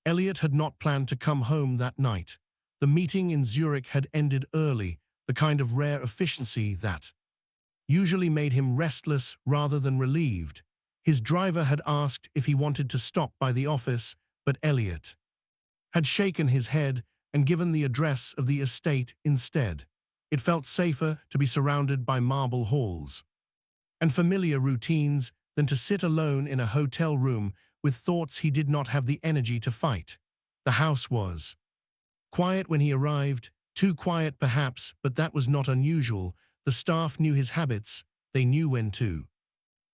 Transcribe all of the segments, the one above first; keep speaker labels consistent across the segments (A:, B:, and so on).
A: Elliot had not planned to come home that night. The meeting in Zurich had ended early, the kind of rare efficiency that usually made him restless rather than relieved. His driver had asked if he wanted to stop by the office, but Elliot had shaken his head and given the address of the estate instead. It felt safer to be surrounded by marble halls and familiar routines than to sit alone in a hotel room with thoughts he did not have the energy to fight. The house was quiet when he arrived, too quiet perhaps, but that was not unusual. The staff knew his habits, they knew when to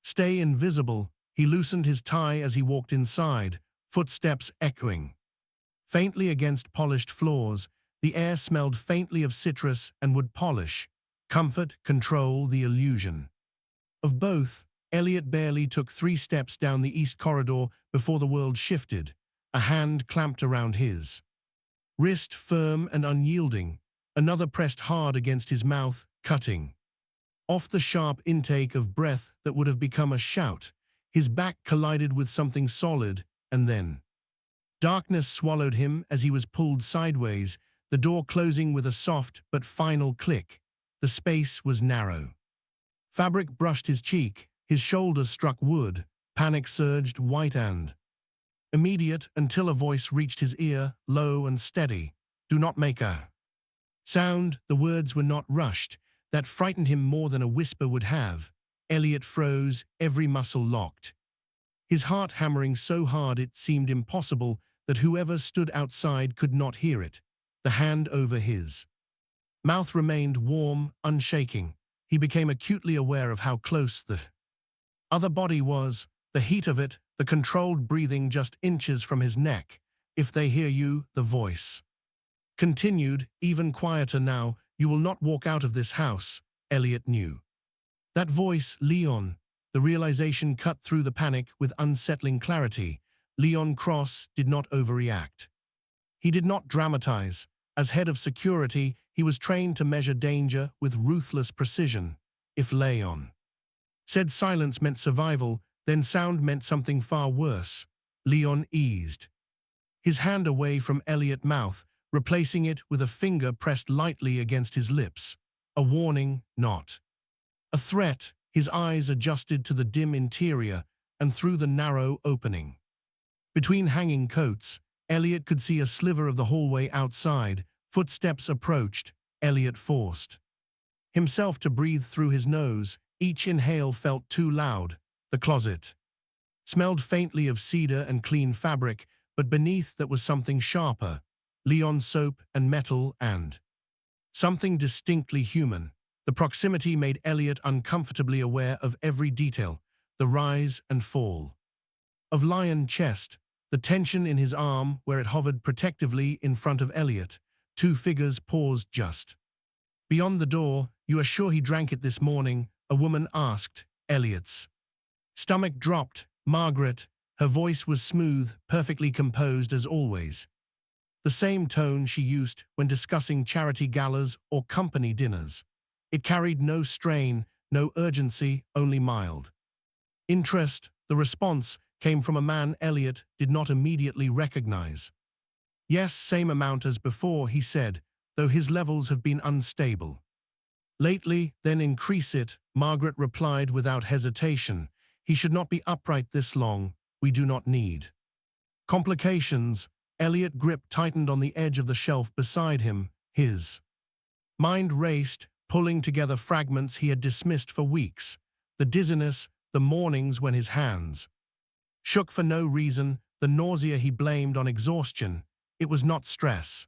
A: stay invisible. He loosened his tie as he walked inside, footsteps echoing faintly against polished floors. The air smelled faintly of citrus and wood polish. Comfort, control, the illusion of both. Elliot barely took 3 steps down the east corridor before the world shifted. A hand clamped around his wrist, firm and unyielding. Another pressed hard against his mouth, cutting off the sharp intake of breath that would have become a shout. His back collided with something solid, and then darkness swallowed him as he was pulled sideways, the door closing with a soft but final click. The space was narrow. Fabric brushed his cheek, his shoulders struck wood. Panic surged, white and immediate, until a voice reached his ear, low and steady. "Do not make a sound." The words were not rushed. That frightened him more than a whisper would have. Elliot froze, every muscle locked, his heart hammering so hard it seemed impossible that whoever stood outside could not hear it. The hand over his mouth remained warm, unshaking. He became acutely aware of how close the other body was, the heat of it, the controlled breathing just inches from his neck. "If they hear you," the voice continued, even quieter now, "you will not walk out of this house." Elliot knew that voice, Leon. The realization cut through the panic with unsettling clarity. Leon Cross did not overreact. He did not dramatize. As head of security, he was trained to measure danger with ruthless precision. If Leon said silence meant survival, then sound meant something far worse. Leon eased his hand away from Elliot's mouth, replacing it with a finger pressed lightly against his lips. A warning, not a threat. His eyes adjusted to the dim interior and through the narrow opening between hanging coats, Elliot could see a sliver of the hallway outside. Footsteps approached. Elliot forced himself to breathe through his nose. Each inhale felt too loud. The closet smelled faintly of cedar and clean fabric, but beneath that was something sharper. Leon's soap and metal and something distinctly human. The proximity made Elliot uncomfortably aware of every detail, the rise and fall of Lion's chest, the tension in his arm where it hovered protectively in front of Elliot. 2 figures paused just beyond the door. "You are sure he drank it this morning?" a woman asked. Elliot's stomach dropped. Margaret. Her voice was smooth, perfectly composed as always. The same tone she used when discussing charity galas or company dinners. It carried no strain, no urgency, only mild interest. The response came from a man Elliot did not immediately recognize. "Yes, same amount as before," he said, "though his levels have been unstable lately." "Then increase it," Margaret replied without hesitation. "He should not be upright this long. We do not need complications." Elliot's grip tightened on the edge of the shelf beside him. His mind raced, pulling together fragments he had dismissed for weeks. The dizziness, the mornings when his hands shook for no reason, the nausea he blamed on exhaustion. It was not stress.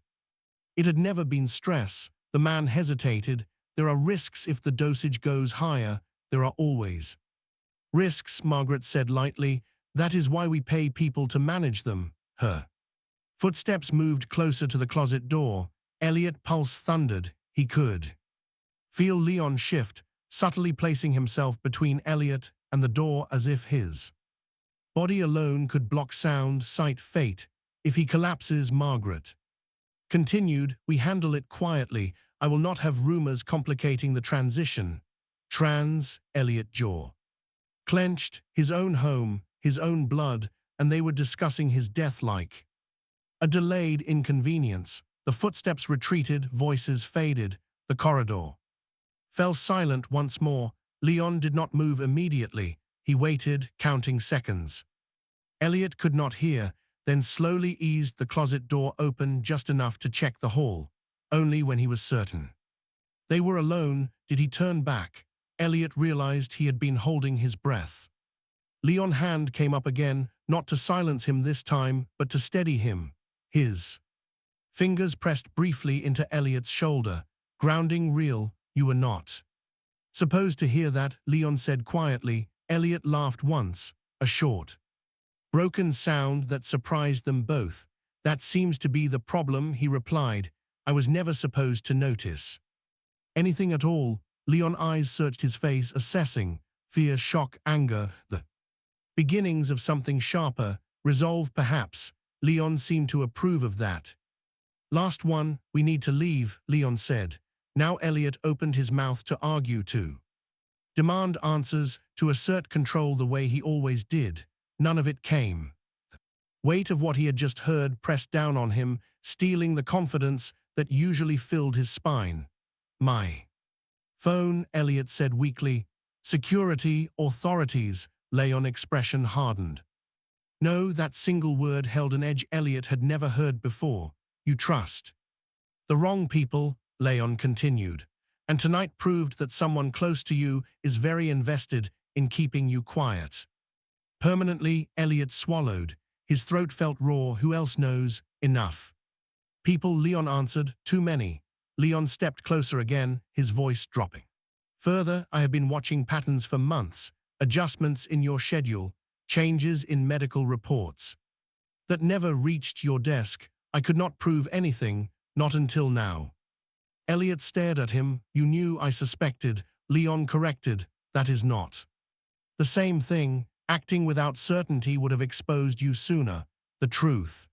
A: It had never been stress. The man hesitated. "There are risks if the dosage goes higher." "There are always risks," Margaret said lightly. "That is why we pay people to manage them." Her footsteps moved closer to the closet door. Elliot's pulse thundered. He could feel Leon shift, subtly placing himself between Elliot and the door as if his body alone could block sound, sight, fate. "If he collapses," Margaret continued, "we handle it quietly. I will not have rumors complicating the transition." Elliot's jaw clenched. His own home, his own blood, and they were discussing his death like A delayed inconvenience. The footsteps retreated, voices faded, the corridor fell silent once more. Leon did not move immediately. He waited, counting seconds. Elliot could not hear, then slowly eased the closet door open just enough to check the hall. Only when he was certain they were alone did he turn back. Elliot realized he had been holding his breath. Leon's hand came up again, not to silence him this time, but to steady him. His fingers pressed briefly into Elliot's shoulder. Grounding real, you were not supposed to hear that, Leon said quietly. Elliot laughed once, a short, broken sound that surprised them both. That seems to be the problem, he replied. I was never supposed to notice anything at all. Leon's eyes searched his face, assessing fear, shock, anger, the beginnings of something sharper, resolve perhaps. Leon seemed to approve of that. Last one, we need to leave, Leon said. Now Elliot opened his mouth to argue, to demand answers, to assert control the way he always did. None of it came. The weight of what he had just heard pressed down on him, stealing the confidence that usually filled his spine. My phone, Elliot said weakly. Security, authorities, Leon's expression hardened. No, that single word held an edge Elliot had never heard before. You trust the wrong people, Leon continued, and tonight proved that someone close to you is very invested in keeping you quiet. Permanently, Elliot swallowed. His throat felt raw. Who else knows? Enough people, Leon answered. Too many. Leon stepped closer again, his voice dropping. Further, I have been watching patterns for months, adjustments in your schedule, changes in medical reports that never reached your desk. I could not prove anything, not until now. Elliot stared at him. You knew, I suspected, Leon corrected. That is not the same thing. Acting without certainty would have exposed you sooner. The truth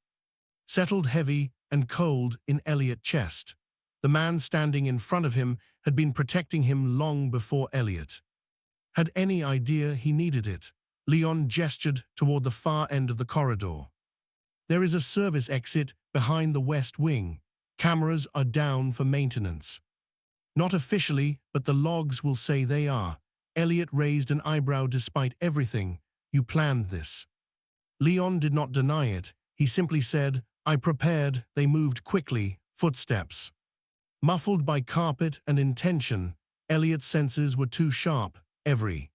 A: settled heavy and cold in Elliot's chest. The man standing in front of him had been protecting him long before Elliot had any idea he needed it. Leon gestured toward the far end of the corridor. There is a service exit behind the west wing. Cameras are down for maintenance. Not officially, but the logs will say they are. Elliot raised an eyebrow. Despite everything, you planned this. Leon did not deny it. He simply said, I prepared. They moved quickly, footsteps muffled by carpet and intention. Elliot's senses were too sharp, every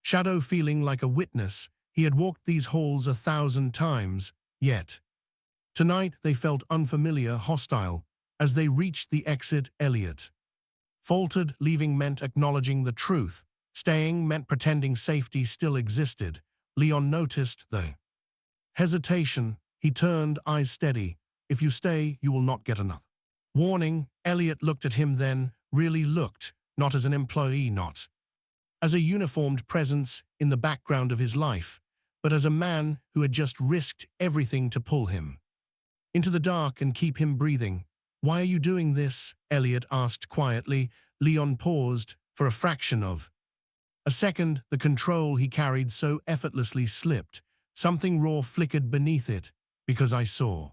A: shadow feeling like a witness. He had walked these halls 1,000 times, yet tonight they felt unfamiliar, hostile. As they reached the exit, Elliot faltered. Leaving meant acknowledging the truth. Staying meant pretending safety still existed. Leon noticed the hesitation. He turned, eyes steady. If you stay, you will not get another warning. Elliot looked at him then, really looked, not as an employee, not as a uniformed presence in the background of his life, but as a man who had just risked everything to pull him into the dark and keep him breathing. Why are you doing this? Elliot asked quietly. Leon paused for a fraction of a second. The control he carried so effortlessly slipped. Something raw flickered beneath it. Because I saw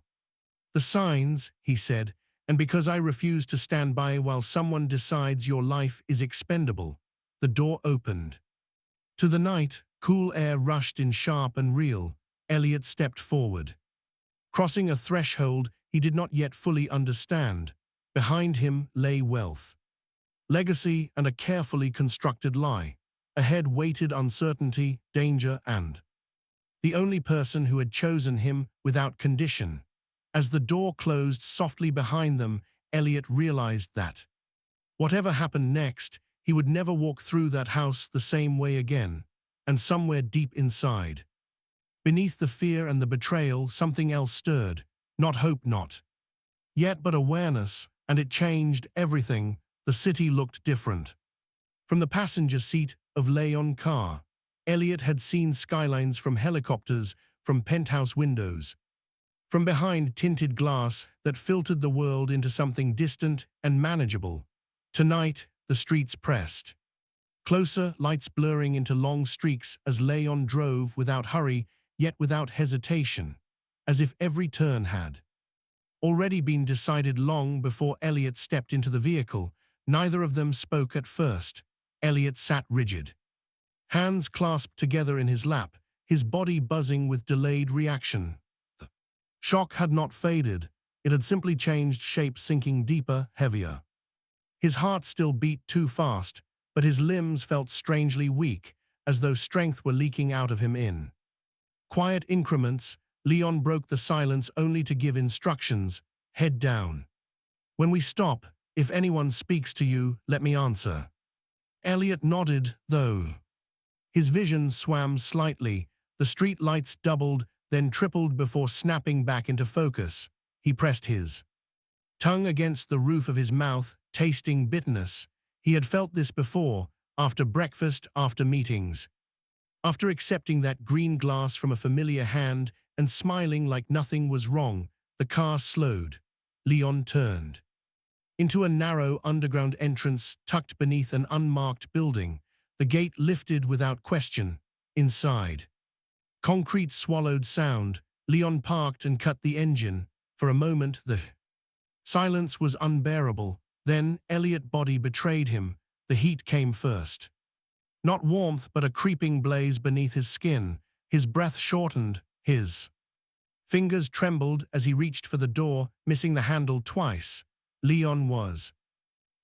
A: the signs, he said, and because I refuse to stand by while someone decides your life is expendable. The door opened to the night. Cool air rushed in, sharp and real. Elliot stepped forward, crossing a threshold he did not yet fully understand. Behind him lay wealth, legacy, and a carefully constructed lie. Ahead waited uncertainty, danger, and the only person who had chosen him without condition. As the door closed softly behind them, Elliot realized that whatever happened next, he would never walk through that house the same way again. And somewhere deep inside, beneath the fear and the betrayal, something else stirred. Not hope, not yet, but awareness, and it changed everything. The city looked different. From the passenger seat of Leon's car, Elliot had seen skylines from helicopters, from penthouse windows, from behind tinted glass that filtered the world into something distant and manageable. Tonight, the streets pressed closer, lights blurring into long streaks as Leon drove without hurry, yet without hesitation. as if every turn had already been decided long before Elliot stepped into the vehicle. Neither of them spoke at first. Elliot sat rigid, hands clasped together in his lap, his body buzzing with delayed reaction. The shock had not faded. It had simply changed shape, sinking deeper, heavier. His heart still beat too fast, but his limbs felt strangely weak, as though strength were leaking out of him in quiet increments. Leon broke the silence only to give instructions: head down. When we stop, if anyone speaks to you, let me answer. Elliot nodded, though his vision swam slightly. The street lights doubled, then tripled before snapping back into focus. He pressed his tongue against the roof of his mouth, tasting bitterness. He had felt this before, after breakfast, after meetings, after accepting that green glass from a familiar hand and smiling like nothing was wrong. The car slowed. Leon turned into a narrow underground entrance tucked beneath an unmarked building. The gate lifted without question. Inside, concrete swallowed sound. Leon parked and cut the engine. For a moment, the silence was unbearable. Then Elliot's body betrayed him. The heat came first. Not warmth, but a creeping blaze beneath his skin. His breath shortened. His fingers trembled as he reached for the door, missing the handle twice. Leon was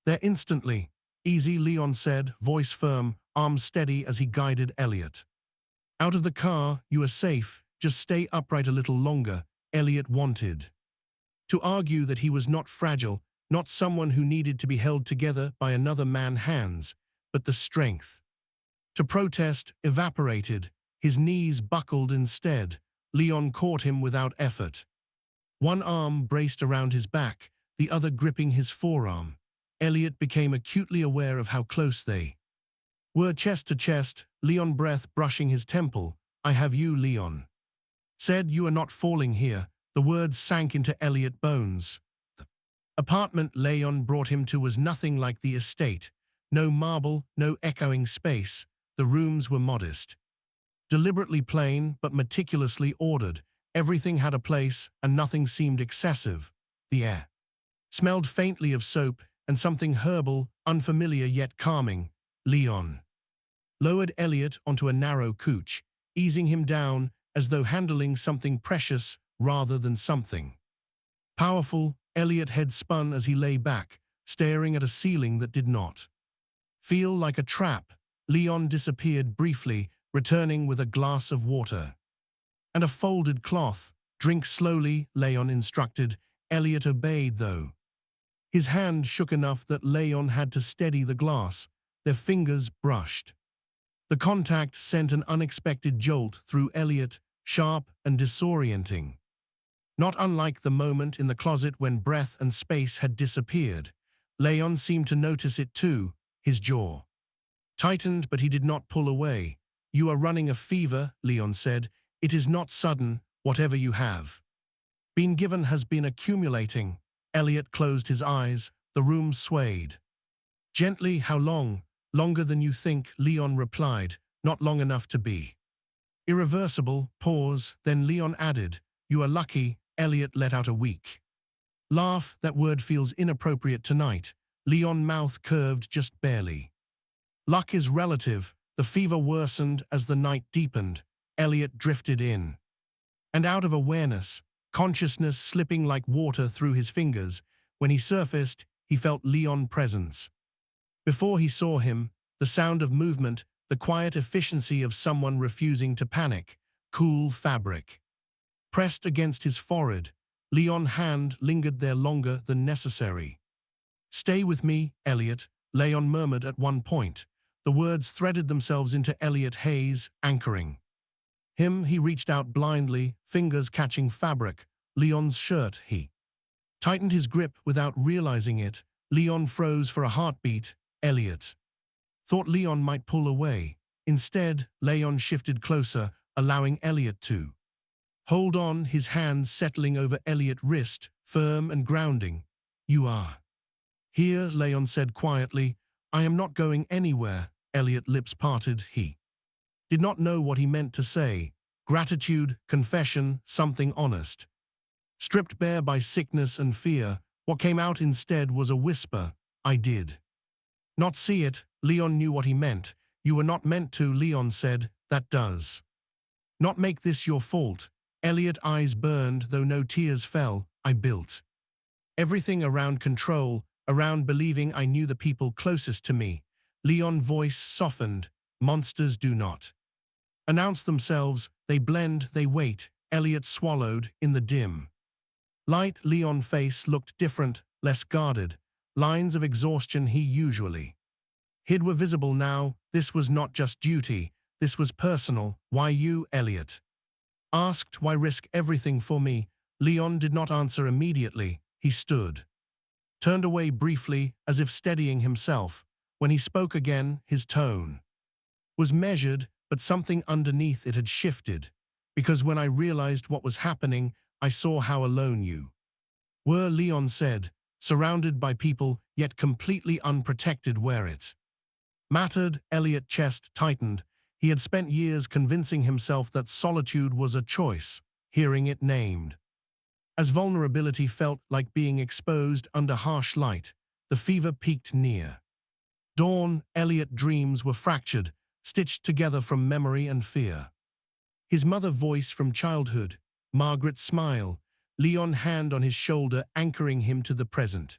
A: there instantly. Easy, Leon said, voice firm, arms steady as he guided Elliot out of the car. You are safe. Just stay upright a little longer. Elliot wanted to argue that he was not fragile, not someone who needed to be held together by another man's hands, but the strength to protest evaporated. His knees buckled instead. Leon caught him without effort. One arm braced around his back, the other gripping his forearm. Elliot became acutely aware of how close they were, chest to chest. Leon, breath brushing his temple. I have you, Leon said. You are not falling here. The words sank into Elliot's bones. The apartment Leon brought him to was nothing like the estate. No marble, no echoing space. The rooms were modest, deliberately plain, but meticulously ordered. Everything had a place, and nothing seemed excessive. The air smelled faintly of soap and something herbal, unfamiliar yet calming. Leon lowered Elliot onto a narrow couch, easing him down as though handling something precious rather than something powerful. Elliot's head spun as he lay back, staring at a ceiling that did not feel like a trap. Leon disappeared briefly, returning with a glass of water and a folded cloth. Drink slowly, Leon instructed. Elliot obeyed, though his hand shook enough that Leon had to steady the glass. Their fingers brushed. The contact sent an unexpected jolt through Elliot, sharp and disorienting. Not unlike the moment in the closet when breath and space had disappeared. Leon seemed to notice it too. His jaw tightened, but he did not pull away. You are running a fever, Leon said. It is not sudden. Whatever you have been given has been accumulating. Elliot closed his eyes. The room swayed gently. How long? Longer than you think, Leon replied. Not long enough to be irreversible. Pause. Then Leon added, you are lucky. Elliot let out a weak laugh. That word feels inappropriate tonight. Leon's mouth curved just barely. Luck is relative. The fever worsened as the night deepened. Elliot drifted in and out of awareness, consciousness slipping like water through his fingers. When he surfaced, he felt Leon's presence. Before he saw him, the sound of movement, the quiet efficiency of someone refusing to panic. Cool fabric pressed against his forehead. Leon's hand lingered there longer than necessary. Stay with me, Elliot, Leon murmured at one point. The words threaded themselves into Elliot's haze, anchoring him. He reached out blindly, fingers catching fabric. Leon's shirt. He tightened his grip without realizing it. Leon froze for a heartbeat. Elliot thought Leon might pull away. Instead, Leon shifted closer, allowing Elliot to hold on, his hands settling over Elliot's wrist, firm and grounding. You are here, Leon said quietly. I am not going anywhere. Elliot's lips parted. He did not know what he meant to say. Gratitude, confession, something honest. Stripped bare by sickness and fear, what came out instead was a whisper, "I did." Not see it, Leon knew what he meant. "You were not meant to," Leon said, "that does not make this your fault." Elliot's eyes burned, though no tears fell. "I built everything around control, around believing I knew the people closest to me." Leon's voice softened. "Monsters do not announce themselves, they blend, they wait." Elliot swallowed. In the dim light, Leon's face looked different, less guarded. Lines of exhaustion he usually hid were visible now. This was not just duty, this was personal. "Why you?" Elliot asked. "Why risk everything for me?" Leon did not answer immediately. He stood, turned away briefly, as if steadying himself. When he spoke again, his tone was measured, but something underneath it had shifted. "Because when I realized what was happening, I saw how alone you were," Leon said, "surrounded by people, yet completely unprotected where it mattered." Elliot's chest tightened. He had spent years convincing himself that solitude was a choice. Hearing it named as vulnerability felt like being exposed under harsh light. The fever peaked near dawn. Elliot's dreams were fractured, stitched together from memory and fear. His mother's voice from childhood, Margaret's smile, Leon's hand on his shoulder anchoring him to the present.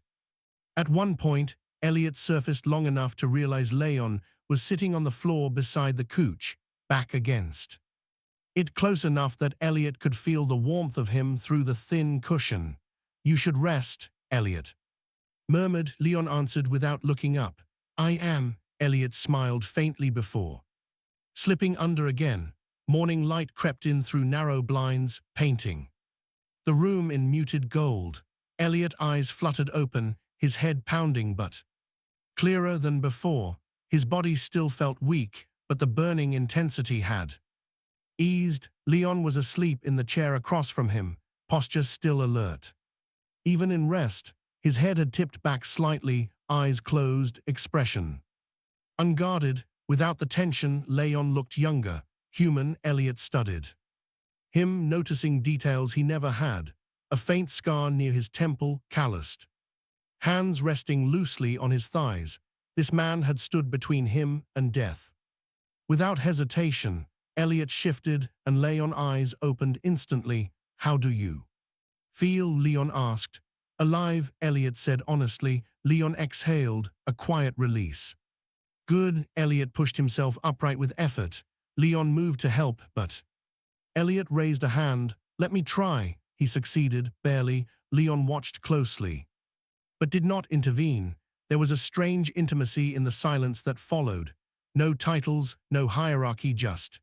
A: At one point, Elliot surfaced long enough to realize Leon was sitting on the floor beside the couch, back against it, close enough that Elliot could feel the warmth of him through the thin cushion. "You should rest," Elliot murmured. Leon answered without looking up. "I am." Elliot smiled faintly before slipping under again. Morning light crept in through narrow blinds, painting the room in muted gold. Elliot's eyes fluttered open, his head pounding but clearer than before. His body still felt weak, but the burning intensity had eased. Leon was asleep in the chair across from him, posture still alert. Even in rest, his head had tipped back slightly, eyes closed, expression unguarded. Without the tension, Leon looked younger, human. Elliot studied him, noticing details he never had. A faint scar near his temple, calloused, hands resting loosely on his thighs. This man had stood between him and death. Without hesitation, Elliot shifted, and Leon's eyes opened instantly. "How do you feel?" Leon asked. "Alive," Elliot said honestly. Leon exhaled, a quiet release. "Good." Elliot pushed himself upright with effort. Leon moved to help, but Elliot raised a hand. "Let me try." He succeeded, barely. Leon watched closely, but did not intervene. There was a strange intimacy in the silence that followed. No titles, no hierarchy, just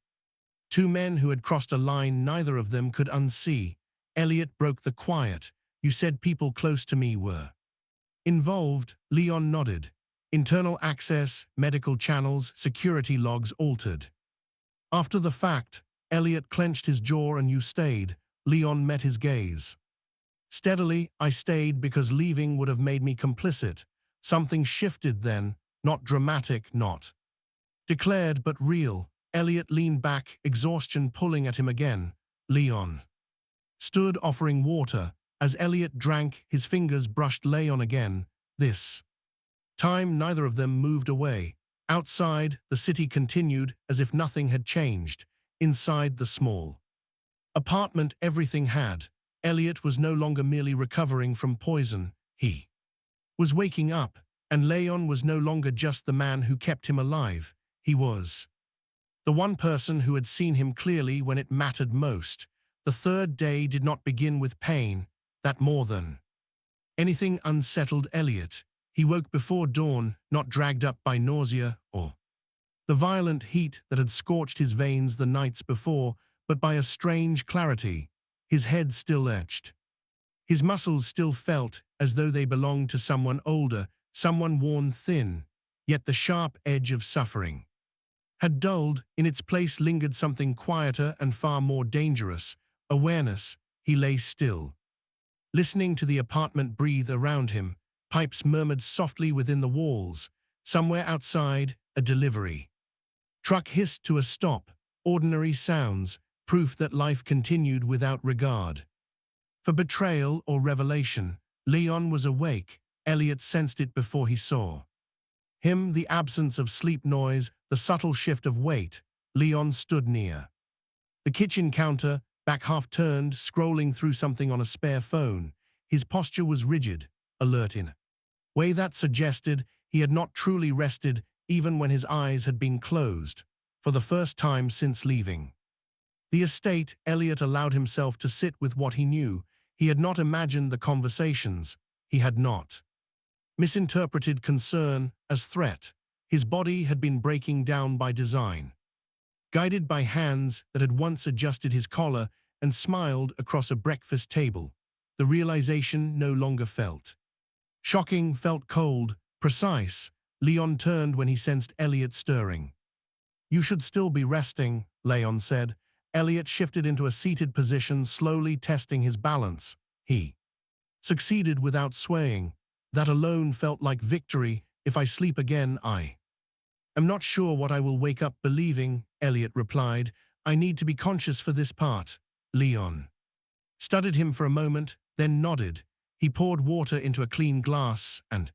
A: two men who had crossed a line neither of them could unsee. Elliot broke the quiet. "You said people close to me were involved." Leon nodded. "Internal access, medical channels, security logs altered." After the fact, Elliot clenched his jaw. "And you stayed?" Leon met his gaze steadily. "I stayed because leaving would have made me complicit." Something shifted then, not dramatic, not declared, but real. Elliot leaned back, exhaustion pulling at him again. Leon stood, offering water. As Elliot drank, his fingers brushed Leon again. This time, neither of them moved away. Outside, the city continued as if nothing had changed. Inside the small apartment, everything had. Elliot was no longer merely recovering from poison. He was waking up, and Leon was no longer just the man who kept him alive. He was the one person who had seen him clearly when it mattered most. The third day did not begin with pain. That more than anything unsettled Elliot. He woke before dawn, not dragged up by nausea or the violent heat that had scorched his veins the nights before, but by a strange clarity. His head still etched. His muscles still felt as though they belonged to someone older, someone worn thin. Yet the sharp edge of suffering had dulled. In its place lingered something quieter and far more dangerous. Awareness. He lay still, listening to the apartment breathe around him. Pipes murmured softly within the walls. Somewhere outside, a delivery truck hissed to a stop. Ordinary sounds, proof that life continued without regard for betrayal or revelation. Leon was awake. Elliot sensed it before he saw him, the absence of sleep noise, the subtle shift of weight. Leon stood near the kitchen counter, back half-turned, scrolling through something on a spare phone. His posture was rigid, alert in a way that suggested he had not truly rested even when his eyes had been closed. For the first time since leaving the estate, Elliot allowed himself to sit with what he knew. He had not imagined the conversations. He had not misinterpreted concern as threat. His body had been breaking down by design, guided by hands that had once adjusted his collar and smiled across a breakfast table. The realization no longer felt shocking, felt cold, precise. Leon turned when he sensed Elliot stirring. "You should still be resting," Leon said. Elliot shifted into a seated position, slowly testing his balance. He succeeded without swaying. "That alone felt like victory. If I sleep again, I am not sure what I will wake up believing," Elliot replied. "I need to be conscious for this part." Leon studied him for a moment, then nodded. He poured water into a clean glass and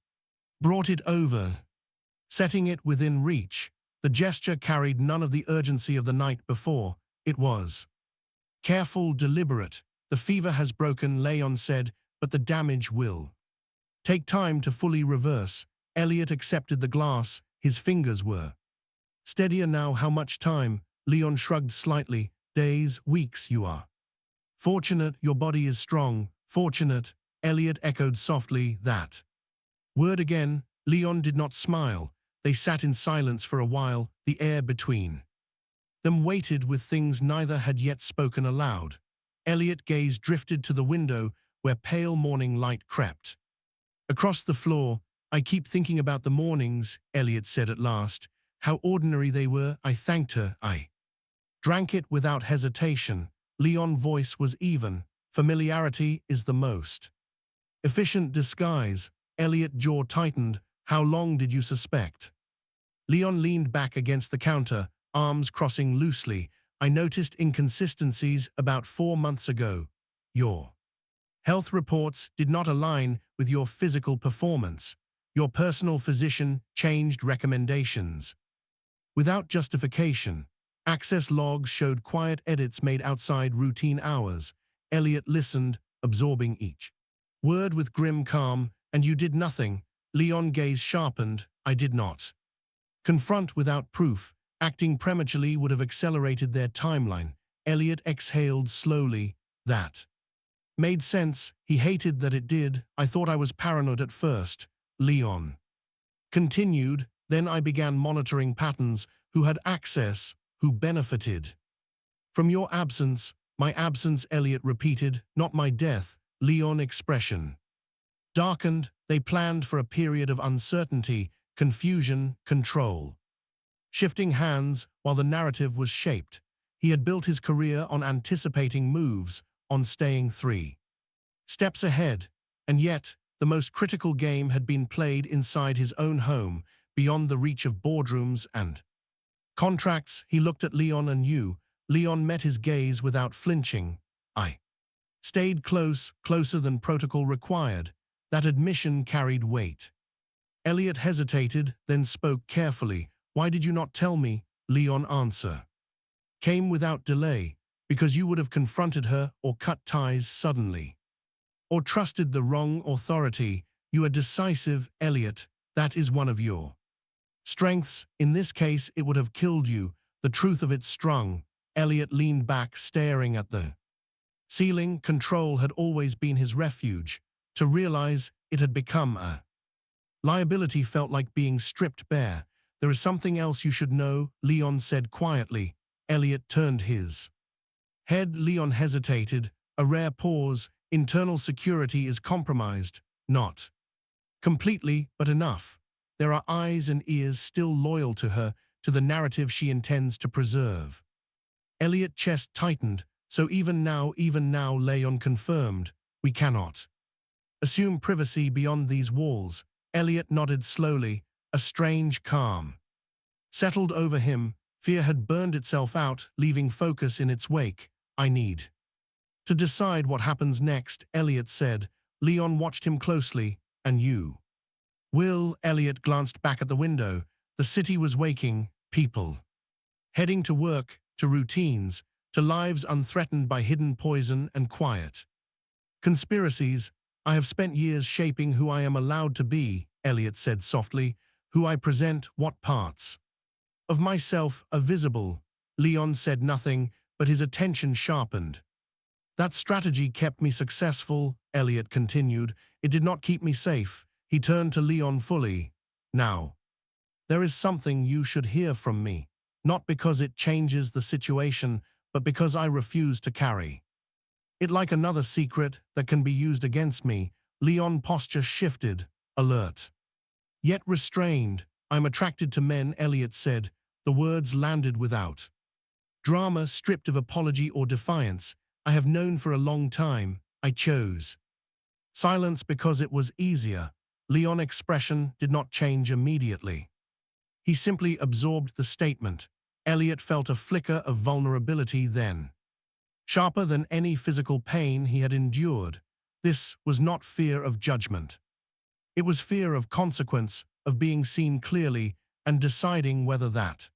A: brought it over, setting it within reach. The gesture carried none of the urgency of the night before. It was careful, deliberate. "The fever has broken," Leon said, "but the damage will take time to fully reverse." Elliot accepted the glass. His fingers were steadier now. "How much time?" Leon shrugged slightly. "Days, weeks. You are fortunate. Your body is strong." "Fortunate," Elliot echoed softly. That word again. Leon did not smile. They sat in silence for a while. The air between them weighted with things neither had yet spoken aloud. Elliot's gaze drifted to the window where pale morning light crept across the floor. "I keep thinking about the mornings," Elliot said at last. "How ordinary they were." "I thanked her. I drank it without hesitation." Leon's voice was even. "Familiarity is the most efficient disguise." Elliot's jaw tightened. "How long did you suspect?" Leon leaned back against the counter, arms crossing loosely. "I noticed inconsistencies about 4 months ago. Your health reports did not align with your physical performance. Your personal physician changed recommendations without justification. Access logs showed quiet edits made outside routine hours." Elliot listened, absorbing each word with grim calm. "And you did nothing?" Leon's gaze sharpened. "I did not confront without proof. Acting prematurely would have accelerated their timeline." Elliot exhaled slowly. "That made sense." He hated that it did. "I thought I was paranoid at first," Leon continued. "Then I began monitoring patterns. Who had access? Who benefited from your absence?" "My absence," Elliot repeated. "Not my death." Leon's expression darkened. "They planned for a period of uncertainty, confusion, control, shifting hands while the narrative was shaped. He had built his career on anticipating moves, on staying 3 steps ahead. And yet, the most critical game had been played inside his own home, beyond the reach of boardrooms and contracts. He looked at Leon and knew. Leon met his gaze without flinching. "I stayed close, closer than protocol required." That admission carried weight. Elliot hesitated, then spoke carefully. "Why did you not tell me?" Leon's answer came without delay. "Because you would have confronted her or cut ties suddenly, or trusted the wrong authority. You are decisive, Elliot. That is one of your strengths. In this case, it would have killed you." The truth of it strung. Elliot leaned back, staring at the ceiling. Control had always been his refuge. To realize it had become a liability felt like being stripped bare. "There is something else you should know," Leon said quietly. Elliot turned his head. Leon hesitated. A rare pause. "Internal security is compromised." "Not completely, but enough. There are eyes and ears still loyal to her, to the narrative she intends to preserve." Elliot's chest tightened. "So even now," Leon confirmed, "we cannot assume privacy beyond these walls." Elliot nodded slowly. A strange calm settled over him. Fear had burned itself out, leaving focus in its wake. I need to decide what happens next, Elliot said. Leon watched him closely. And you? Will? Elliot glanced back at the window. The city was waking. People heading to work, to routines, to lives unthreatened by hidden poison and quiet conspiracies. I have spent years shaping who I am allowed to be, Elliot said softly, who I present, what parts of myself are visible. Leon said nothing, but his attention sharpened. That strategy kept me successful, Elliot continued. It did not keep me safe. He turned to Leon fully. Now, there is something you should hear from me, not because it changes the situation, but because I refuse to carry it like another secret that can be used against me. Leon's posture shifted, alert, yet restrained. I'm attracted to men, Elliot said. The words landed without drama, stripped of apology or defiance. I have known for a long time. I chose silence because it was easier. Leon's expression did not change immediately. He simply absorbed the statement. Elliot felt a flicker of vulnerability then, sharper than any physical pain he had endured. This was not fear of judgment. It was fear of consequence, of being seen clearly and deciding whether that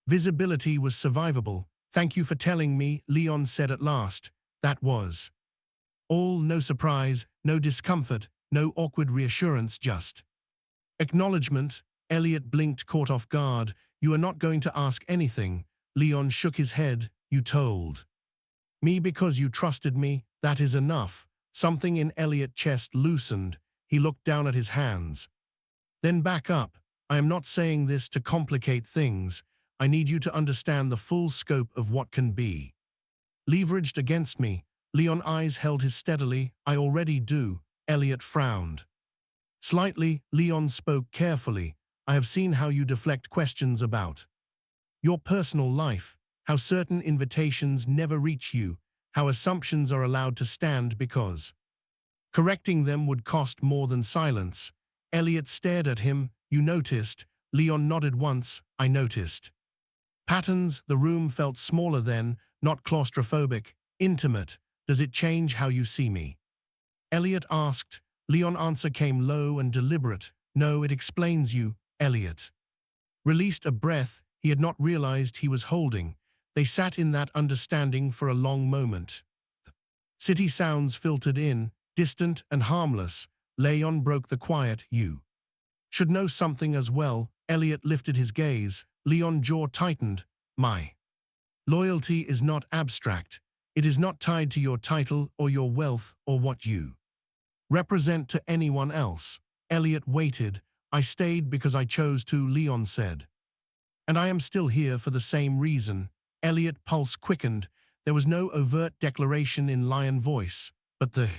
A: visibility was survivable. Thank you for telling me, Leon said at last. That was all. No surprise, no discomfort, no awkward reassurance, just acknowledgement. Elliot blinked, caught off guard. You are not going to ask anything. Leon shook his head. You told me because you trusted me. That is enough. Something in Elliot's chest loosened. He looked down at his hands. Then back up. I am not saying this to complicate things. I need you to understand the full scope of what can be leveraged against me. Leon's eyes held his steadily. I already do. Elliot frowned slightly. Leon spoke carefully. I have seen how you deflect questions about your personal life, how certain invitations never reach you, how assumptions are allowed to stand because correcting them would cost more than silence. Elliot stared at him. You noticed? Leon nodded once. I noticed patterns. The room felt smaller then, not claustrophobic, intimate. Does it change how you see me? Elliot asked. Leon's answer came low and deliberate. No, it explains you. Elliot released a breath he had not realized he was holding. They sat in that understanding for a long moment. City sounds filtered in, distant and harmless. Leon broke the quiet. You should know something as well. Elliot lifted his gaze. Leon's jaw tightened. My loyalty is not abstract. It is not tied to your title or your wealth or what you represent to anyone else. Elliot waited. I stayed because I chose to, Leon said. And I am still here for the same reason. Elliot's pulse quickened. There was no overt declaration in Leon's voice, but the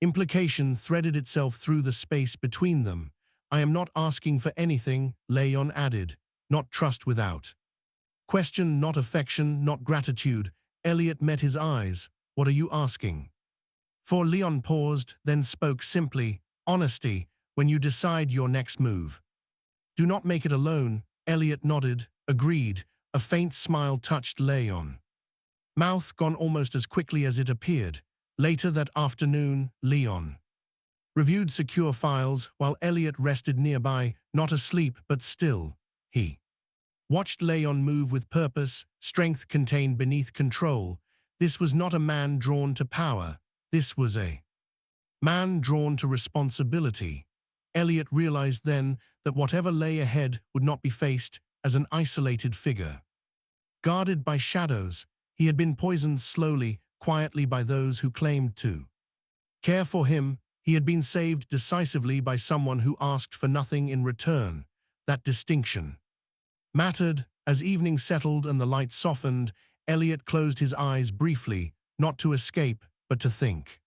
A: implication threaded itself through the space between them. I am not asking for anything, Leon added. Not trust without question, not affection, not gratitude. Elliot met his eyes. What are you asking for? Leon paused, then spoke simply. Honesty, when you decide your next move. Do not make it alone. Elliot nodded, agreed. A faint smile touched Leon's mouth, gone almost as quickly as it appeared. Later that afternoon, Leon reviewed secure files while Elliot rested nearby, not asleep but still. He watched Leon move with purpose, strength contained beneath control. This was not a man drawn to power. This was a man drawn to responsibility. Elliot realized then that whatever lay ahead would not be faced as an isolated figure guarded by shadows. He had been poisoned slowly, quietly by those who claimed to care for him. He had been saved decisively by someone who asked for nothing in return. That distinction mattered. As evening settled and the light softened, Elliot closed his eyes briefly, not to escape, but to think.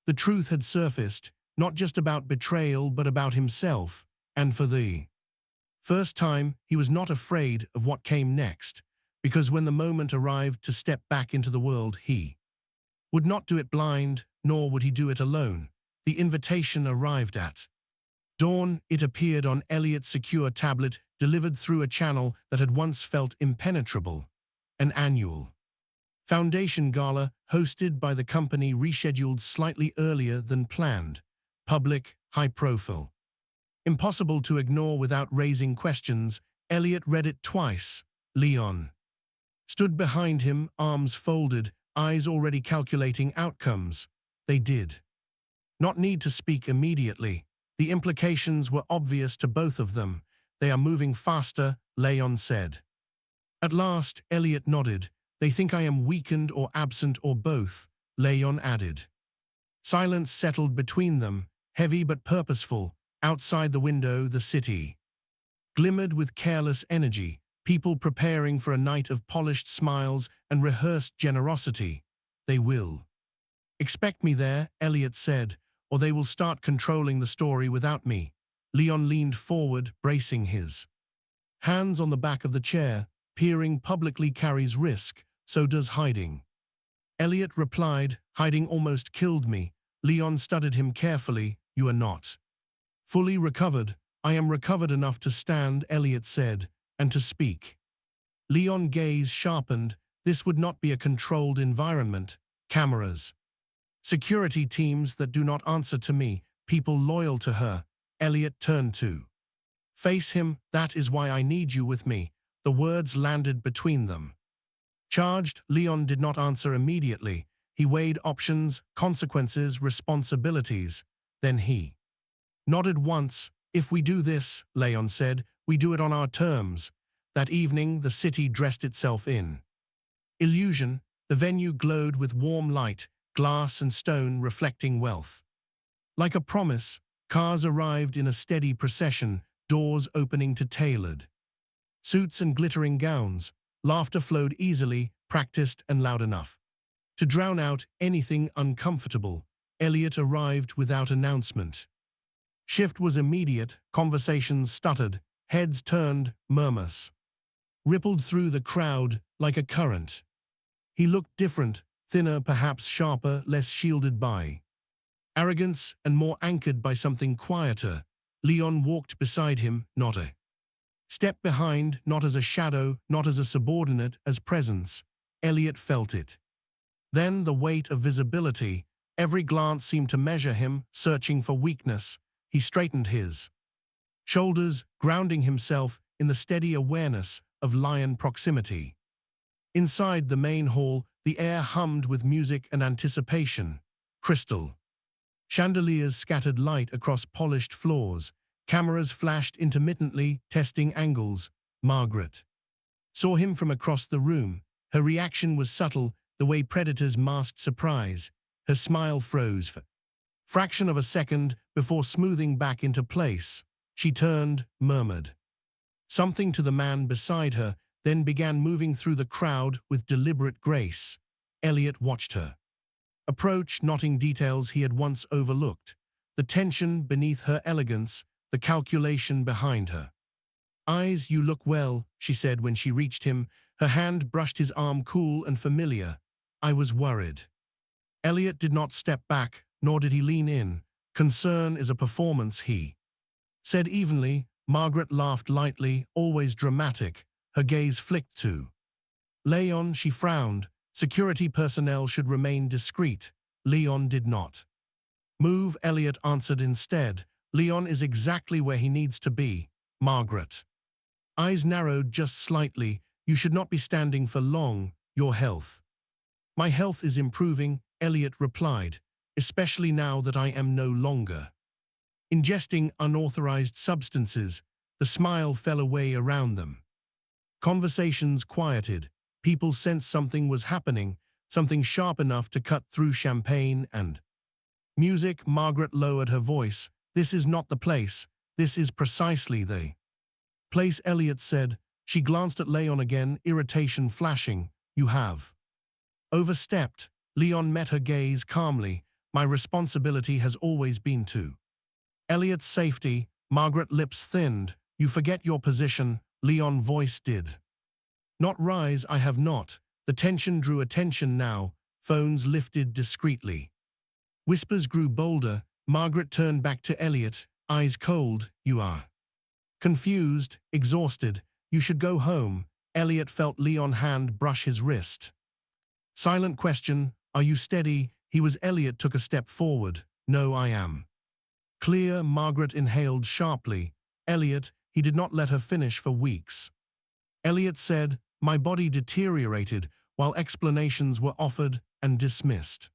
A: The truth had surfaced, not just about betrayal but about himself, and for the first time he was not afraid of what came next, because when the moment arrived to step back into the world, he would not do it blind, nor would he do it alone. The invitation arrived at dawn. It appeared on Elliot's secure tablet, delivered through a channel that had once felt impenetrable. An annual Foundation Gala hosted by the company rescheduled slightly earlier than planned. Public, high profile. Impossible to ignore without raising questions, Elliot read it twice. Leon stood behind him, arms folded, eyes already calculating outcomes. They did not need to speak immediately. The implications were obvious to both of them. They are moving faster, Leon said. At last, Elliot nodded. They think I am weakened or absent or both, Leon added. Silence settled between them, heavy but purposeful. Outside the window, the city glimmered with careless energy, people preparing for a night of polished smiles and rehearsed generosity. They will expect me there, Elliot said, or they will start controlling the story without me. Leon leaned forward, bracing his hands on the back of the chair. Peering publicly carries risk, so does hiding. Elliot replied, hiding almost killed me. Leon studied him carefully. You are not fully recovered. I am recovered enough to stand, Elliot said, and to speak. Leon's gaze sharpened. This would not be a controlled environment. Cameras. Security teams that do not answer to me. People loyal to her. Elliot turned to face him. That is why I need you with me. The words landed between them. Charged, Leon did not answer immediately. He weighed options, consequences, responsibilities. Then he nodded once. If we do this, Leon said, we do it on our terms. That evening, the city dressed itself in illusion. The venue glowed with warm light, glass and stone reflecting wealth. Like a promise, cars arrived in a steady procession, doors opening to tailored suits and glittering gowns. Laughter flowed easily, practiced and loud enough to drown out anything uncomfortable. Elliot arrived without announcement. Shift was immediate, conversations stuttered, heads turned, murmurs rippled through the crowd like a current. He looked different, thinner, perhaps sharper, less shielded by arrogance and more anchored by something quieter. Leon walked beside him, not a step behind, not as a shadow, not as a subordinate, as presence. Elliot felt it. Then the weight of visibility. Every glance seemed to measure him, searching for weakness. He straightened his shoulders, grounding himself in the steady awareness of lion proximity. Inside the main hall, the air hummed with music and anticipation. Crystal chandeliers scattered light across polished floors. Cameras flashed intermittently, testing angles. Margaret saw him from across the room. Her reaction was subtle, the way predators masked surprise. Her smile froze for a fraction of a second before smoothing back into place. She turned, murmured something to the man beside her, then began moving through the crowd with deliberate grace. Elliot watched her approach, noting details he had once overlooked. The tension beneath her elegance, the calculation behind her eyes. You look well, she said when she reached him. Her hand brushed his arm, cool and familiar. I was worried. Elliot did not step back, nor did he lean in. Concern is a performance, he said evenly. Margaret laughed lightly, always dramatic. Her gaze flicked to Leon. She frowned. Security personnel should remain discreet. Leon did not move. Elliot answered instead. Leon is exactly where he needs to be. Margaret eyes narrowed just slightly. You should not be standing for long. Your health. My health is improving, Elliot replied, especially now that I am no longer ingesting unauthorized substances. The smile fell away around them. Conversations quieted. People sensed something was happening, something sharp enough to cut through champagne and music. Margaret lowered her voice. This is not the place. This is precisely the place, Elliot said. She glanced at Leon again, irritation flashing. You have overstepped. Leon met her gaze calmly. My responsibility has always been to Elliot's safety. Margaret lips thinned. You forget your position. Leon voice did not rise. I have not. The tension drew attention now. Phones lifted discreetly. Whispers grew bolder. Margaret turned back to Elliot, eyes cold. You are Confused, exhausted, you should go home. Elliot felt Leon's hand brush his wrist. Silent question, are you steady? He was. Elliot took a step forward. No, I am. Clear, Margaret inhaled sharply. Elliot, he did not let her finish for weeks. Elliot said, my body deteriorated while explanations were offered and dismissed.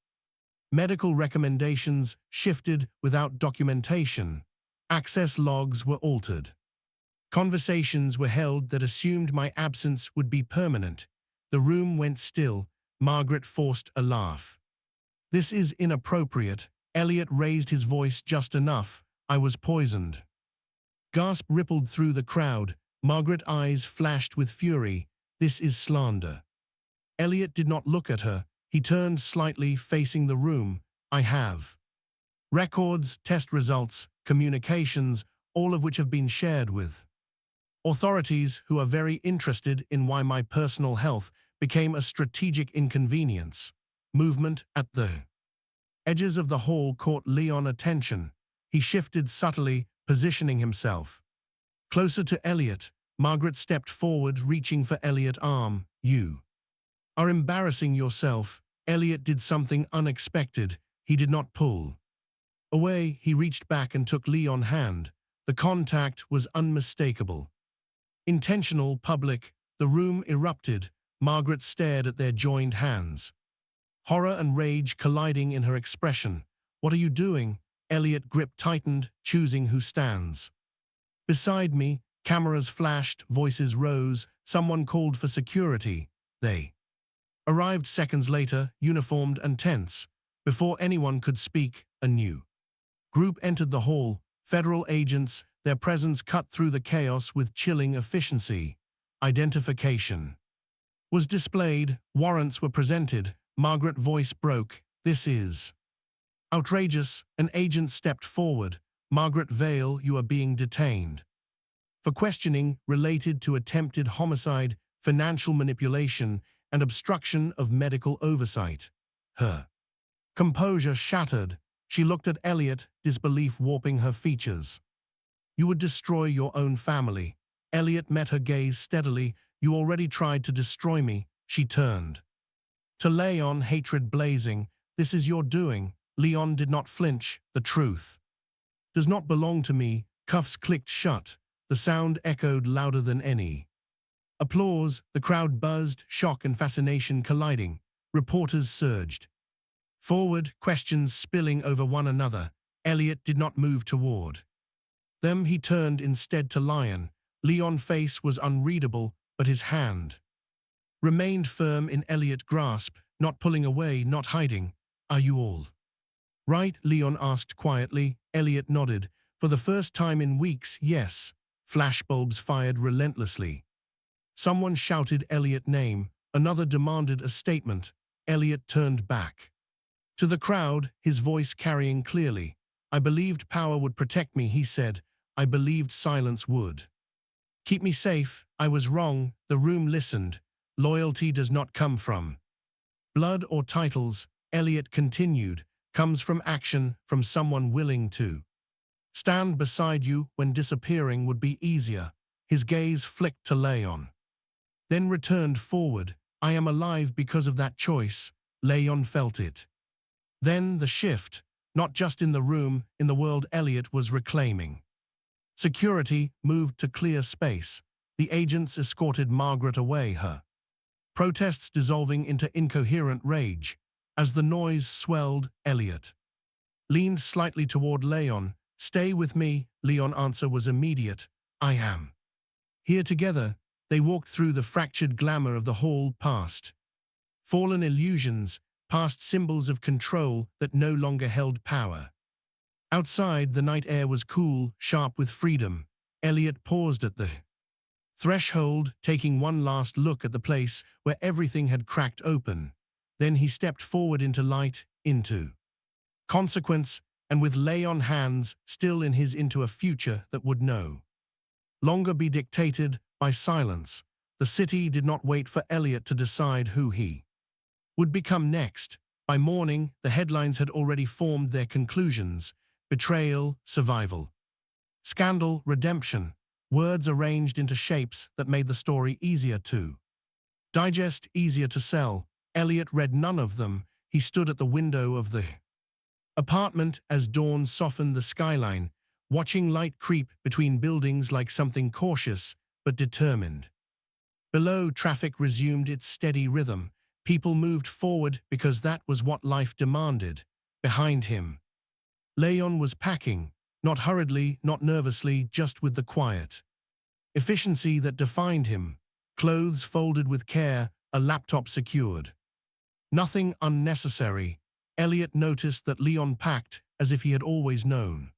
A: Medical recommendations shifted without documentation. Access logs were altered. Conversations were held that assumed my absence would be permanent. The room went still. Margaret forced a laugh. This is inappropriate. Elliot raised his voice just enough. I was poisoned. Gasp rippled through the crowd. Margaret's eyes flashed with fury. This is slander. Elliot did not look at her. He turned slightly, facing the room. I have records, test results, communications, all of which have been shared with authorities who are very interested in why my personal health became a strategic inconvenience. Movement at the edges of the hall caught Leon's attention. He shifted subtly, positioning himself closer to Elliot. Margaret stepped forward, reaching for Elliot's arm. You are embarrassing yourself. Elliot did something unexpected. He did not pull away. He reached back and took Leon's hand. The contact was unmistakable. Intentional, public. The room erupted. Margaret stared at their joined hands, horror and rage colliding in her expression. What are you doing? Elliot's grip tightened, choosing who stands beside me. Cameras flashed, voices rose. Someone called for security. They arrived seconds later, uniformed and tense. Before anyone could speak, a new group entered the hall. Federal agents, their presence cut through the chaos with chilling efficiency. Identification was displayed. Warrants were presented. Margaret's voice broke. This is outrageous. An agent stepped forward. Margaret Vale, you are being detained for questioning related to attempted homicide, financial manipulation, and obstruction of medical oversight. Her composure shattered. She looked at Elliot, disbelief warping her features. You would destroy your own family. Elliot met her gaze steadily. You already tried to destroy me. She turned to Leon, hatred blazing. This is your doing. Leon did not flinch. The truth does not belong to me. Cuffs clicked shut. The sound echoed louder than any applause. The crowd buzzed, shock and fascination colliding. Reporters surged forward, questions spilling over one another. Elliot did not move toward them. He turned instead to Lion. Leon's face was unreadable, but his hand remained firm in Elliot's grasp, not pulling away, not hiding. Are you all right? Leon asked quietly. Elliot nodded. For the first time in weeks, yes. Flashbulbs fired relentlessly. Someone shouted Elliot's name. Another demanded a statement. Elliot turned back to the crowd, his voice carrying clearly. I believed power would protect me, he said. I believed silence would keep me safe. I was wrong. The room listened. Loyalty does not come from blood or titles, Elliot continued, comes from action, from someone willing to stand beside you when disappearing would be easier. His gaze flicked to Leon, then returned forward. I am alive because of that choice. Leon felt it. Then the shift, not just in the room, in the world Elliot was reclaiming. Security moved to clear space. The agents escorted Margaret away, her protests dissolving into incoherent rage. As the noise swelled, Elliot leaned slightly toward Leon. Stay with me. Leon's answer was immediate. I am here together. They walked through the fractured glamour of the hall, past fallen illusions, past symbols of control that no longer held power. Outside, the night air was cool, sharp with freedom. Elliot paused at the threshold, taking one last look at the place where everything had cracked open. Then he stepped forward into light, into consequence, and with Leon's hands still in his, into a future that would no longer be dictated by silence. The city did not wait for Elliot to decide who he would become next. By morning, the headlines had already formed their conclusions. Betrayal, survival. Scandal, redemption. words arranged into shapes that made the story easier to digest, easier to sell. Elliot read none of them. He stood at the window of the apartment as dawn softened the skyline, watching light creep between buildings like something cautious but determined. Below, traffic resumed its steady rhythm. People moved forward because that was what life demanded. Behind him, Leon was packing, not hurriedly, not nervously, just with the quiet efficiency that defined him. Clothes folded with care, a laptop secured. Nothing unnecessary. Elliot noticed that Leon packed as if he had always known.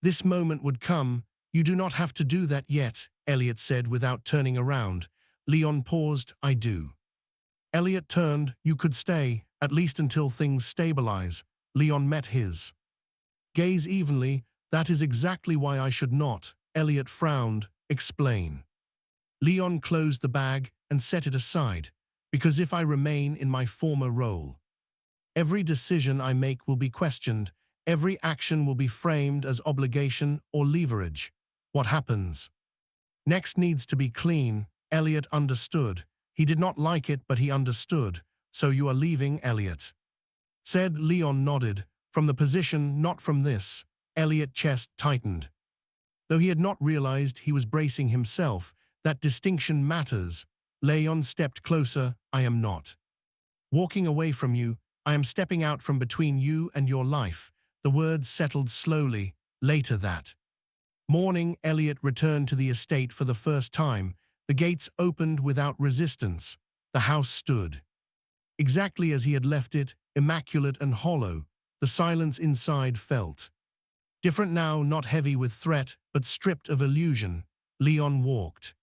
A: This moment would come. You do not have to do that yet, Elliot said without turning around. Leon paused. I do. Elliot turned. You could stay, at least until things stabilize. Leon met his gaze evenly. That is exactly why I should not. Elliot frowned. Explain. Leon closed the bag and set it aside. Because if I remain in my former role, every decision I make will be questioned. Every action will be framed as obligation or leverage. What happens next needs to be clean. Elliot understood. He did not like it, but he understood. So you are leaving, Elliot said. Leon nodded. From the position, not from this. Elliot's chest tightened. Though he had not realized he was bracing himself, that distinction matters. Leon stepped closer. I am not walking away from you. I am stepping out from between you and your life. The words settled slowly. Later that morning, Elliot returned to the estate for the first time. The gates opened without resistance. The house stood exactly as he had left it, immaculate and hollow. The silence inside felt different now, not heavy with threat, but stripped of illusion. Leon walked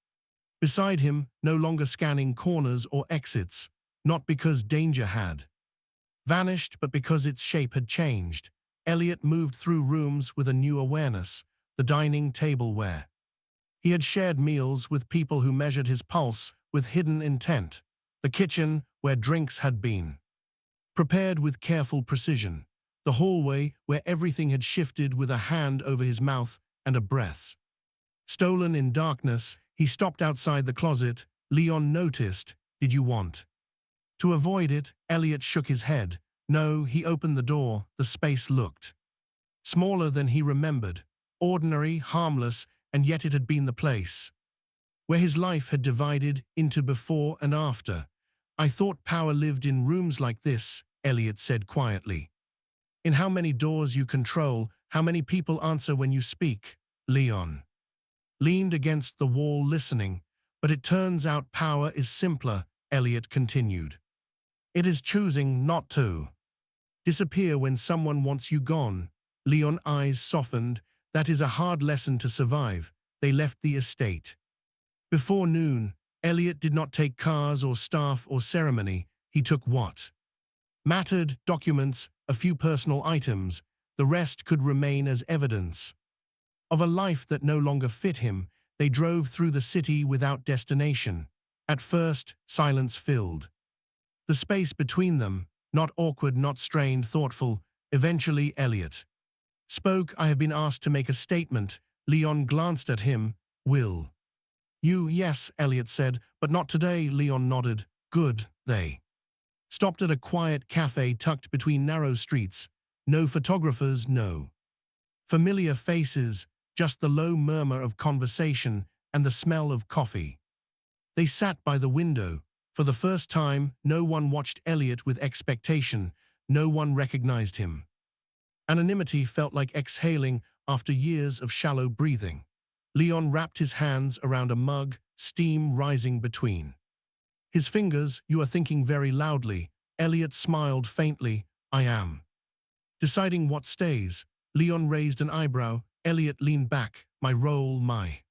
A: beside him, no longer scanning corners or exits, not because danger had vanished, but because its shape had changed. Elliot moved through rooms with a new awareness. The dining table where he had shared meals with people who measured his pulse with hidden intent. The kitchen where drinks had been prepared with careful precision. The hallway where everything had shifted with a hand over his mouth and a breath stolen in darkness. He stopped outside the closet. Leon noticed. Did you want to avoid it? Elliot shook his head. No. He opened the door. The space looked smaller than he remembered. Ordinary, harmless, and yet it had been the place where his life had divided into before and after. I thought power lived in rooms like this, Elliot said quietly. In how many doors you control, how many people answer when you speak. Leon leaned against the wall listening. But it turns out power is simpler, Elliot continued. It is choosing not to disappear when someone wants you gone. Leon's eyes softened. That is a hard lesson to survive. They left the estate before noon. Elliot did not take cars or staff or ceremony. He took what mattered: documents, a few personal items. The rest could remain as evidence of a life that no longer fit him. They drove through the city without destination. At first, silence filled the space between them, not awkward, not strained, thoughtful. Eventually, Elliot spoke. I have been asked to make a statement. Leon glanced at him. Will you? Yes, Elliot said, but not today. Leon nodded. Good. They stopped at a quiet cafe tucked between narrow streets. No photographers, no familiar faces, just the low murmur of conversation and the smell of coffee. They sat by the window. For the first time, no one watched Elliot with expectation. No one recognized him. Anonymity felt like exhaling after years of shallow breathing. Leon wrapped his hands around a mug, steam rising between his fingers. You are thinking very loudly. Elliot smiled faintly. I am deciding what stays. Leon raised an eyebrow. Elliot leaned back. My role, my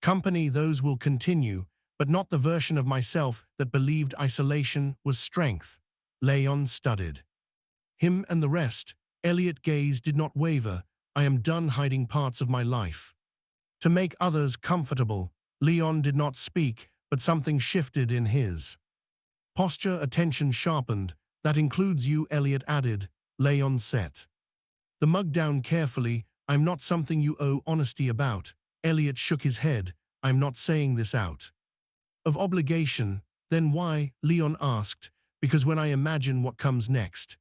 A: company, those will continue, but not the version of myself that believed isolation was strength. Leon studied him and the rest. Elliot's gaze did not waver. I am done hiding parts of my life to make others comfortable. Leon did not speak, but something shifted in his posture. Attention sharpened. That includes you, Elliot added. Leon set the mug down carefully. I'm not something you owe honesty about. Elliot shook his head. I'm not saying this out of obligation. Then why? Leon asked. Because when I imagine what comes next.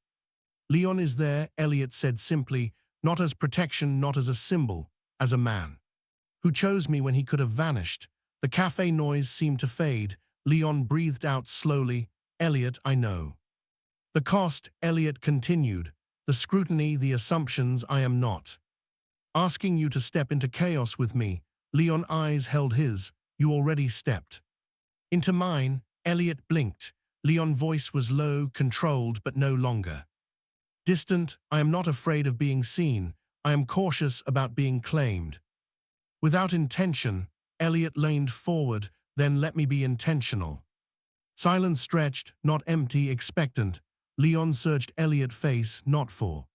A: Leon is there, Elliot said simply, not as protection, not as a symbol, as a man who chose me when he could have vanished. The cafe noise seemed to fade. Leon breathed out slowly. Elliot, I know. The cost, Elliot continued. The scrutiny, the assumptions, I am not asking you to step into chaos with me. Leon's eyes held his. You already stepped into mine. Elliot blinked. Leon's voice was low, controlled, but no longer distant. I am not afraid of being seen. I am cautious about being claimed. Without intention, Elliot leaned forward. Then let me be intentional. Silence stretched, not empty, expectant. Leon searched Elliot's face, not for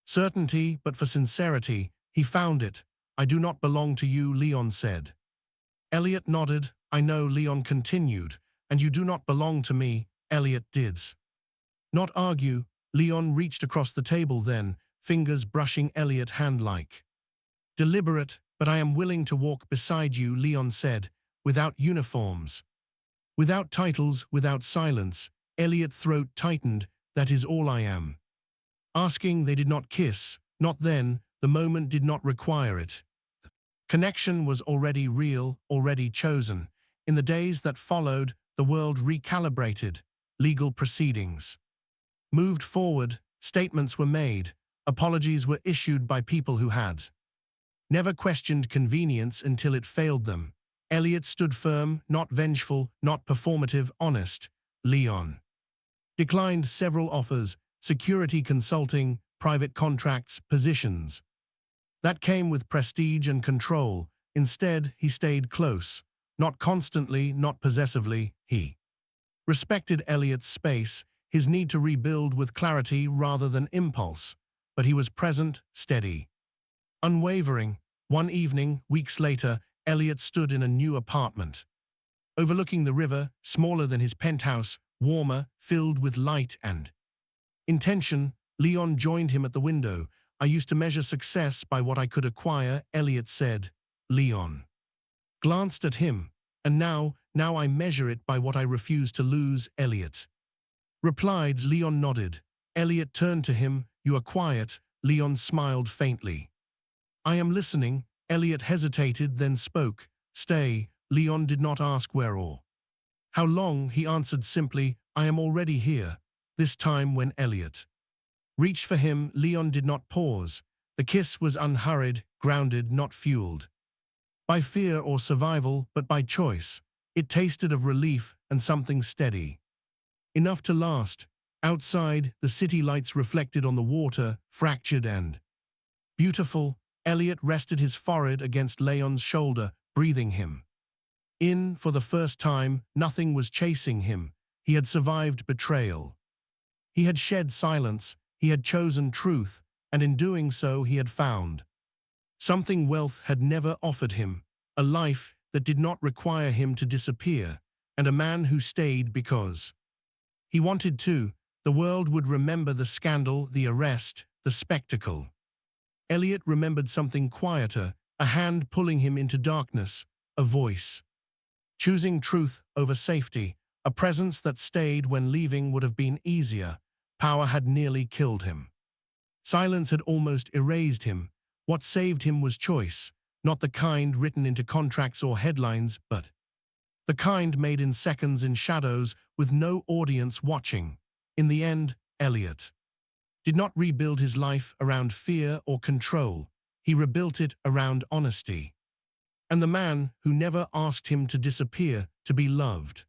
A: certainty, but for sincerity. He found it. I do not belong to you, Leon said. Elliot nodded. I know, Leon continued. And you do not belong to me. Elliot did not argue. Leon reached across the table then, fingers brushing Elliot's hand like deliberate. But I am willing to walk beside you, Leon said, without uniforms, without titles, without silence. Elliot's throat tightened. That is all I am asking. They did not kiss. Not then. The moment did not require it. Connection was already real, already chosen. In the days that followed, the world recalibrated. Legal proceedings moved forward. Statements were made. Apologies were issued by people who had never questioned convenience until it failed them. Elliot stood firm, not vengeful, not performative, honest. Leon declined several offers, security consulting, private contracts, positions that came with prestige and control. Instead, he stayed close, not constantly, not possessively. He respected Elliot's space, his need to rebuild with clarity rather than impulse. But he was present, steady, unwavering. One evening, weeks later, Elliot stood in a new apartment, overlooking the river, smaller than his penthouse, warmer, filled with light and intention. Leon joined him at the window. I used to measure success by what I could acquire, Elliot said. Leon glanced at him. And now I measure it by what I refuse to lose, Elliot replied. Leon nodded. Elliot turned to him. You are quiet. Leon smiled faintly. I am listening. Elliot hesitated, then spoke. Stay. Leon did not ask where or how long. He answered simply, I am already here. This time when Elliot reached for him, Leon did not pause. The kiss was unhurried, grounded, not fueled by fear or survival, but by choice. It tasted of relief and something steady, enough to last. Outside, the city lights reflected on the water, fractured and beautiful. Elliot rested his forehead against Leon's shoulder, breathing him in. For the first time, nothing was chasing him. He had survived betrayal. He had shed silence. He had chosen truth, and in doing so he had found something wealth had never offered him, a life that did not require him to disappear, and a man who stayed because he wanted to. The world would remember the scandal, the arrest, the spectacle. Elliot remembered something quieter, a hand pulling him into darkness, a voice choosing truth over safety, a presence that stayed when leaving would have been easier. Power had nearly killed him. Silence had almost erased him. What saved him was choice, not the kind written into contracts or headlines, but the kind made in seconds in shadows with no audience watching. In the end, Elliot did not rebuild his life around fear or control. He rebuilt it around honesty. And the man who never asked him to disappear, to be loved.